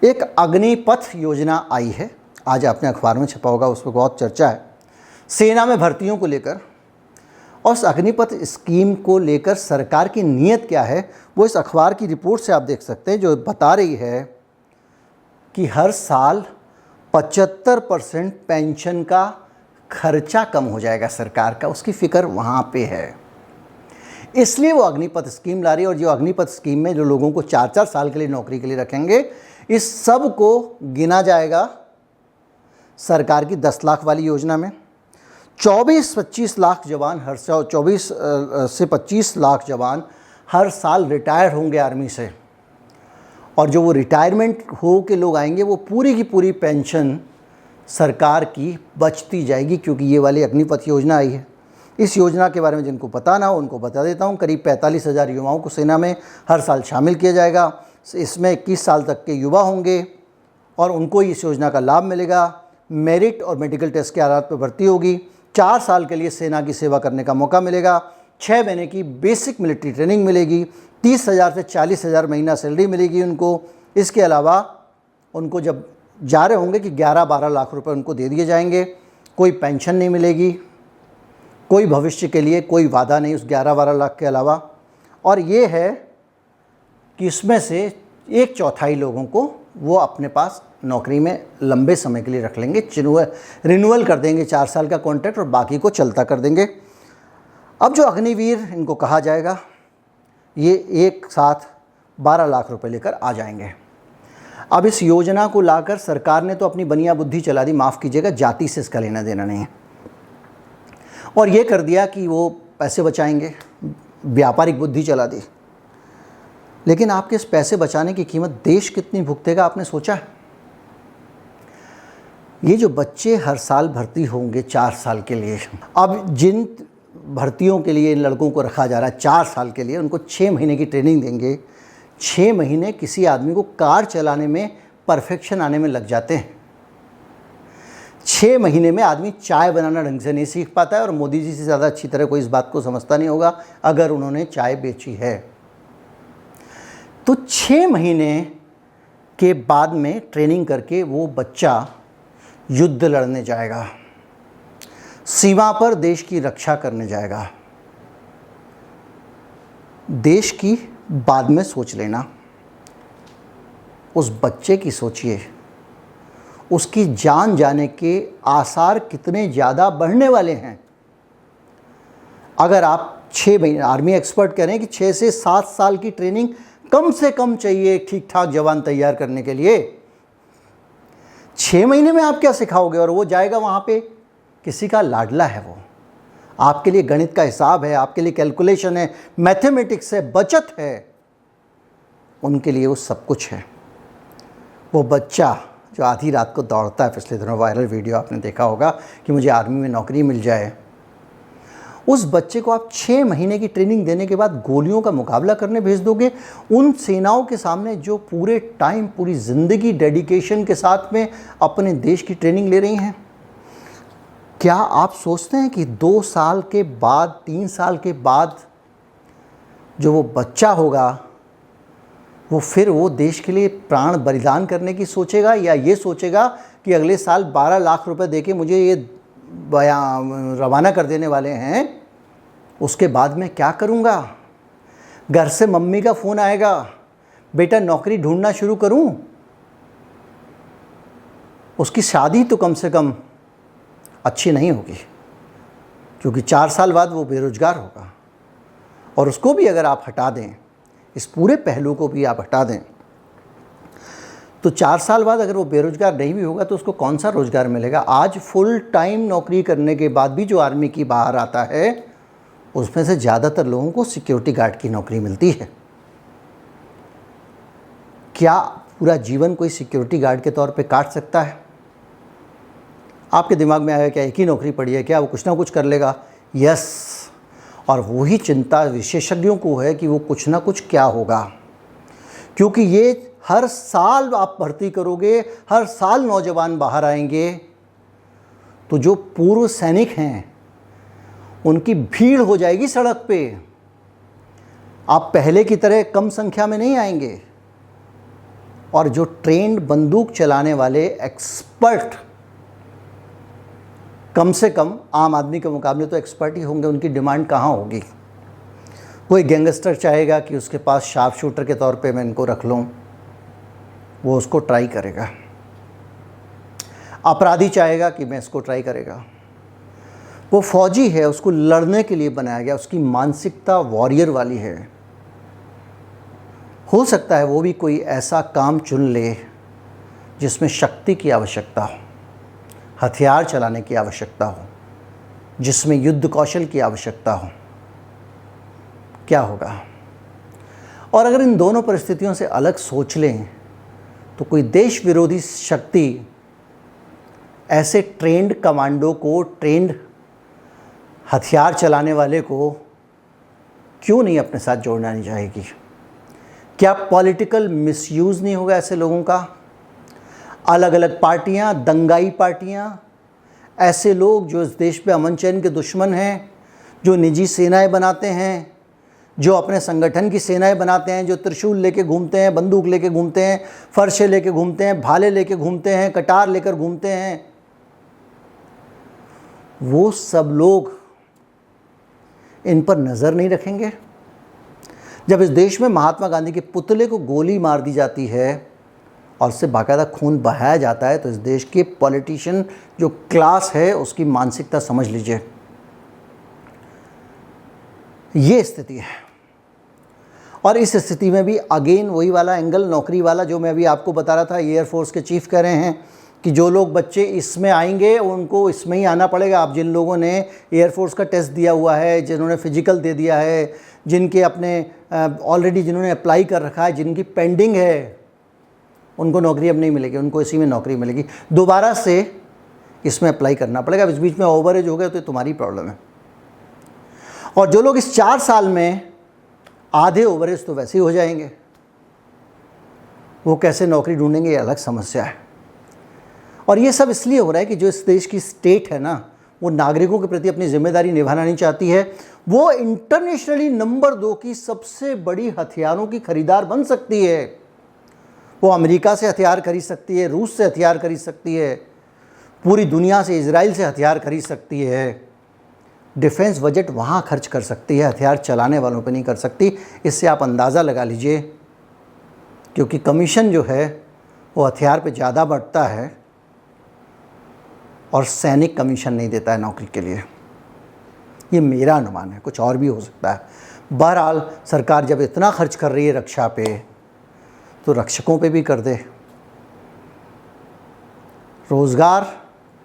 एक अग्निपथ योजना आई है, आज आपने अखबार में छपा होगा, उस पर बहुत चर्चा है सेना में भर्तियों को लेकर। और उस अग्निपथ स्कीम को लेकर सरकार की नीयत क्या है वो इस अखबार की रिपोर्ट से आप देख सकते हैं, जो बता रही है कि हर साल 75% पेंशन का खर्चा कम हो जाएगा सरकार का, उसकी फ़िक्र वहाँ पे है, इसलिए वो अग्निपथ स्कीम ला रही है। और जो अग्निपथ स्कीम में जो लोगों को 4-4 साल के लिए नौकरी के लिए रखेंगे, इस सब को गिना जाएगा सरकार की 10 लाख वाली योजना में। 24-25 लाख जवान हर साल, 24 से 25 लाख जवान हर साल रिटायर होंगे आर्मी से, और जो वो रिटायरमेंट हो के लोग आएंगे वो पूरी की पूरी पेंशन सरकार की बचती जाएगी, क्योंकि ये वाली अग्निपथ योजना आई है। इस योजना के बारे में जिनको पता ना हो उनको बता देता हूँ। करीब 45,000 युवाओं को सेना में हर साल शामिल किया जाएगा। इसमें 21 साल तक के युवा होंगे और उनको इस योजना का लाभ मिलेगा। मेरिट और मेडिकल टेस्ट के आधार पर भर्ती होगी। 4 साल के लिए सेना की सेवा करने का मौका मिलेगा। 6 महीने की बेसिक मिलिट्री ट्रेनिंग मिलेगी। 30,000 से 40,000 महीना सैलरी मिलेगी उनको। इसके अलावा उनको जब जा रहे होंगे कि 11-12 लाख रुपए उनको दे दिए जाएंगे। कोई पेंशन नहीं मिलेगी, कोई भविष्य के लिए कोई वादा नहीं उस 11-12 लाख के अलावा। और ये है कि इसमें से 1/4 लोगों को वो अपने पास नौकरी में लंबे समय के लिए रख लेंगे, रिन्यूअल कर देंगे 4 साल का कॉन्ट्रैक्ट, और बाकी को चलता कर देंगे। अब जो अग्निवीर इनको कहा जाएगा, ये एक साथ 12 लाख रुपए लेकर आ जाएंगे। अब इस योजना को लाकर सरकार ने तो अपनी बनिया बुद्धि चला दी, माफ़ कीजिएगा, जाति से इसका लेना देना नहीं है, और ये कर दिया कि वो पैसे बचाएंगे, व्यापारिक बुद्धि चला दी। लेकिन आपके इस पैसे बचाने की कीमत देश कितनी भुगतेगा, आपने सोचा है? ये जो बच्चे हर साल भर्ती होंगे 4 साल के लिए, अब जिन भर्तियों के लिए इन लड़कों को रखा जा रहा है 4 साल के लिए, उनको 6 महीने की ट्रेनिंग देंगे। 6 महीने किसी आदमी को कार चलाने में परफेक्शन आने में लग जाते हैं। 6 महीने में आदमी चाय बनाना ढंग से नहीं सीख पाता है, और मोदी जी से ज़्यादा अच्छी तरह कोई इस बात को समझता नहीं होगा अगर उन्होंने चाय बेची है। तो 6 महीने के बाद में ट्रेनिंग करके वो बच्चा युद्ध लड़ने जाएगा, सीमा पर देश की रक्षा करने जाएगा। देश की बाद में सोच लेना, उस बच्चे की सोचिए, उसकी जान जाने के आसार कितने ज़्यादा बढ़ने वाले हैं। अगर आप 6 महीने, आर्मी एक्सपर्ट कह रहे हैं कि 6 से 7 साल की ट्रेनिंग कम से कम चाहिए ठीक ठाक जवान तैयार करने के लिए। 6 महीने में आप क्या सिखाओगे? और वो जाएगा वहाँ पे, किसी का लाडला है वो, आपके लिए गणित का हिसाब है, आपके लिए कैलकुलेशन है, मैथमेटिक्स है, बचत है, उनके लिए वो सब कुछ है। वो बच्चा जो आधी रात को दौड़ता है, पिछले दिनों वायरल वीडियो आपने देखा होगा कि मुझे आर्मी में नौकरी मिल जाए, उस बच्चे को आप 6 महीने की ट्रेनिंग देने के बाद गोलियों का मुकाबला करने भेज दोगे, उन सेनाओं के सामने जो पूरे टाइम, पूरी ज़िंदगी डेडिकेशन के साथ में अपने देश की ट्रेनिंग ले रही हैं। क्या आप सोचते हैं कि 2 साल के बाद, 3 साल के बाद जो वो बच्चा होगा वो फिर वो देश के लिए प्राण बलिदान करने की सोचेगा, या ये सोचेगा कि अगले साल 12 लाख रुपए देके मुझे ये रवाना कर देने वाले हैं, उसके बाद मैं क्या करूँगा? घर से मम्मी का फ़ोन आएगा, बेटा नौकरी ढूंढना शुरू करूँ? उसकी शादी तो कम से कम अच्छी नहीं होगी, क्योंकि 4 साल बाद वो बेरोज़गार होगा। और उसको भी अगर आप हटा दें, इस पूरे पहलू को भी आप हटा दें, तो 4 साल बाद अगर वो बेरोज़गार नहीं भी होगा तो उसको कौन सा रोज़गार मिलेगा? आज फुल टाइम नौकरी करने के बाद भी जो आर्मी की बाहर आता है, उसमें से ज़्यादातर लोगों को सिक्योरिटी गार्ड की नौकरी मिलती है। क्या पूरा जीवन कोई सिक्योरिटी गार्ड के तौर पे काट सकता है? आपके दिमाग में आएगा क्या एक ही नौकरी पड़ी है, क्या वो कुछ ना कुछ कर लेगा? यस, और वही चिंता विशेषज्ञों को है कि वो कुछ ना कुछ क्या होगा, क्योंकि ये हर साल आप भर्ती करोगे, हर साल नौजवान बाहर आएंगे, तो जो पूर्व सैनिक हैं उनकी भीड़ हो जाएगी सड़क पे। आप पहले की तरह कम संख्या में नहीं आएंगे, और जो ट्रेंड बंदूक चलाने वाले एक्सपर्ट, कम से कम आम आदमी के मुकाबले तो एक्सपर्ट ही होंगे, उनकी डिमांड कहाँ होगी? कोई गैंगस्टर चाहेगा कि उसके पास शार्प शूटर के तौर पे मैं इनको रख लूँ, वो उसको ट्राई करेगा। अपराधी चाहेगा कि मैं इसको ट्राई करेगा। वो फौजी है, उसको लड़ने के लिए बनाया गया, उसकी मानसिकता वॉरियर वाली है। हो सकता है वो भी कोई ऐसा काम चुन ले जिसमें शक्ति की आवश्यकता हो, हथियार चलाने की आवश्यकता हो, जिसमें युद्ध कौशल की आवश्यकता हो। क्या होगा? और अगर इन दोनों परिस्थितियों से अलग सोच लें तो कोई देश विरोधी शक्ति ऐसे ट्रेंड कमांडो को, ट्रेंड हथियार चलाने वाले को क्यों नहीं अपने साथ जोड़ना नहीं चाहेगी? क्या पॉलिटिकल मिसयूज़ नहीं होगा ऐसे लोगों का? अलग अलग पार्टियां, दंगाई पार्टियां, ऐसे लोग जो इस देश पे अमन चैन के दुश्मन हैं, जो निजी सेनाएं बनाते हैं, जो अपने संगठन की सेनाएं बनाते हैं, जो त्रिशूल लेके घूमते हैं, बंदूक लेके घूमते हैं, फरशे लेके घूमते हैं, भाले लेके घूमते हैं, कटार लेकर घूमते हैं, वो सब लोग इन पर नज़र नहीं रखेंगे? जब इस देश में महात्मा गांधी के पुतले को गोली मार दी जाती है और उससे बाकायदा खून बहाया जाता है, तो इस देश के पॉलिटिशियन जो क्लास है उसकी मानसिकता समझ लीजिए। ये स्थिति है। और इस स्थिति में भी अगेन वही वाला एंगल, नौकरी वाला, जो मैं अभी आपको बता रहा था। एयरफोर्स के चीफ कह रहे हैं कि जो लोग बच्चे इसमें आएंगे उनको इसमें ही आना पड़ेगा। आप जिन लोगों ने एयरफोर्स का टेस्ट दिया हुआ है, जिन्होंने फिजिकल दे दिया है, जिनके अपने ऑलरेडी जिन्होंने अप्लाई कर रखा है, जिनकी पेंडिंग है, उनको नौकरी अब नहीं मिलेगी, उनको इसी में नौकरी मिलेगी। दोबारा से इसमें अप्लाई करना पड़ेगा। इस बीच में ओवरेज हो गया तो तुम्हारी प्रॉब्लम है। और जो लोग इस 4 साल में आधे ओवरेज तो वैसे ही हो जाएंगे, वो कैसे नौकरी ढूंढेंगे, ये अलग समस्या है। और ये सब इसलिए हो रहा है कि जो इस देश की स्टेट है ना, वो नागरिकों के प्रति अपनी जिम्मेदारी निभाना नहीं चाहती है। वो इंटरनेशनली नंबर 2 की सबसे बड़ी हथियारों की खरीदार बन सकती है। वो अमेरिका से हथियार खरीद सकती है, रूस से हथियार खरीद सकती है, पूरी दुनिया से, इजराइल से हथियार खरीद सकती है। डिफेंस बजट वहाँ खर्च कर सकती है, हथियार चलाने वालों पे नहीं कर सकती। इससे आप अंदाज़ा लगा लीजिए, क्योंकि कमीशन जो है वो हथियार पे ज़्यादा बढ़ता है और सैनिक कमीशन नहीं देता है नौकरी के लिए। ये मेरा अनुमान है, कुछ और भी हो सकता है। बहरहाल सरकार जब इतना खर्च कर रही है रक्षा पे, तो रक्षकों पे भी कर दे। रोज़गार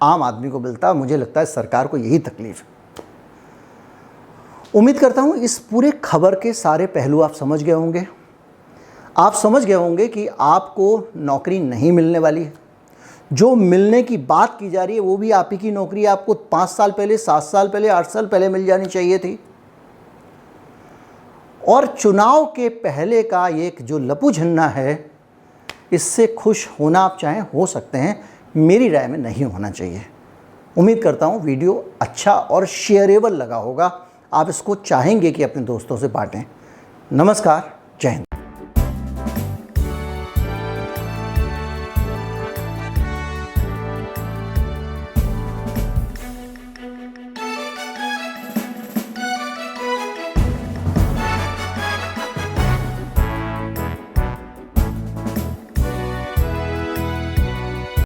आम आदमी को मिलता है। मुझे लगता है सरकार को यही तकलीफ है। उम्मीद करता हूँ इस पूरे खबर के सारे पहलू आप समझ गए होंगे। आप समझ गए होंगे कि आपको नौकरी नहीं मिलने वाली है। जो मिलने की बात की जा रही है वो भी आप ही की नौकरी आपको 5 साल पहले, 7 साल पहले, 8 साल पहले मिल जानी चाहिए थी। और चुनाव के पहले का ये जो लपू झन्ना है, इससे खुश होना आप चाहें हो सकते हैं, मेरी राय में नहीं होना चाहिए। उम्मीद करता हूँ वीडियो अच्छा और शेयरेबल लगा होगा। आप इसको चाहेंगे कि अपने दोस्तों से बांटें। नमस्कार, जय हिंद।